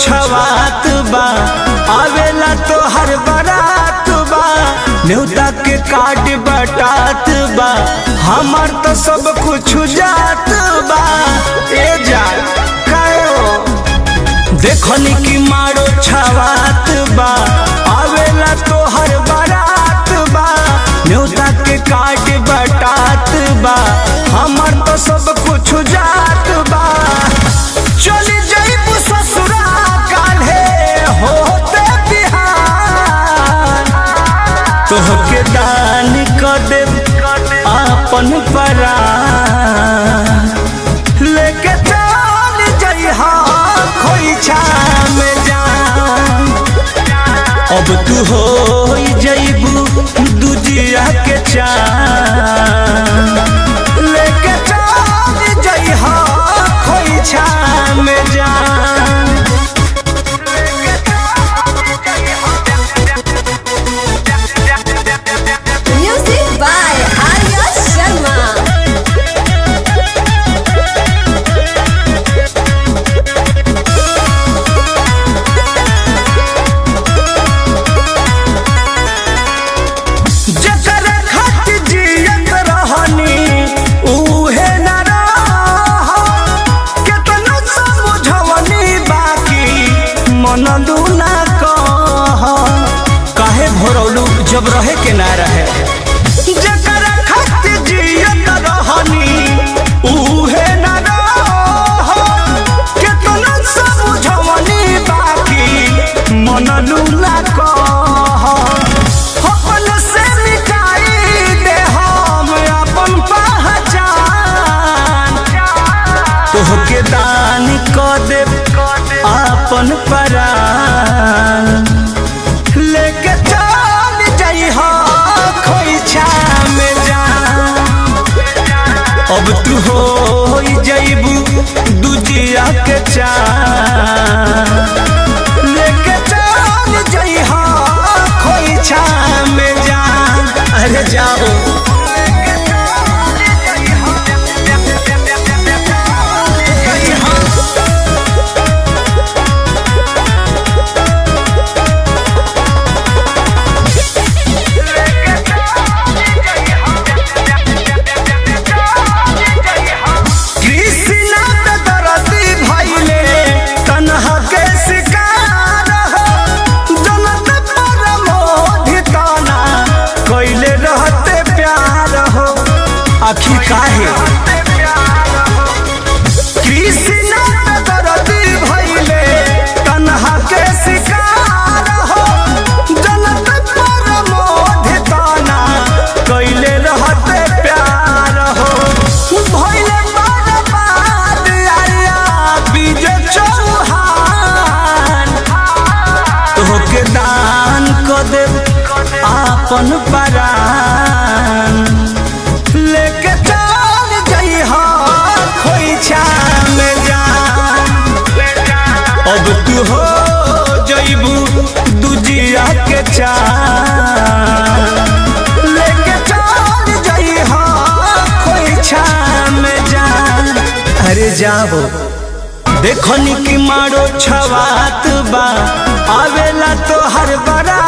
छवात बा, आवेला तो हर बारात बा, न्योता के कार्ड बटात बा, हमार तो सब कुछ जात बा। ए जा देखनी की मारो छवात बा, आवेला तो हर बारात बा, न्योता के कार्ड बटात बा, हमार तो सब कुछ जात बा। चली जाइबू ससुरा काल्हे होते बिहान, तोहके दान क देब आपन परान, लेके चल जइहा खोइछा में जान। अब तू हो जइबू दूजिया के चान, लेके चल जइहा खोइछा में जान। Music by Arya Sharma. जकर खत जियत रहनी उहे न रह, केतनो समझवनी बाकी मनलू ना कह। काहे भरौलू जब रहे के ना रहे। जकर खत जियत रहनी उहे न रह, केतनो समझवनी बाकी मनलू ना कह। अपन से मिटाई दे हम अपन पहचान, तोहके दान क देब आपन परान, लेके चल जइहा खोइछा में जान। अब तू हो जइबू दूजिया के चान, लेके चल जइहा खोइछा में जान। अरे जाओ कृष्णा पे दरदी भइले तन्हा के शिकार हो, जनत पर मोहिताना कइले रहते प्यार हो। आखिर काहे कृष्णा पे दरदी भइले तन्हा के शिकार हो, जनत पर मोहिताना कइले रहते प्यार हो। भइले बर्बाद आया विजय चौहान, तोहके दान क देब आपन परान, लेके चल जइहा खोइछा में जान। अब तू हो जइबू दूजिया के चान, लेके चल जइहा खोइछा में जान। अरे जाओ देखनी की मारो छवात बा, आवेला तो हर बारा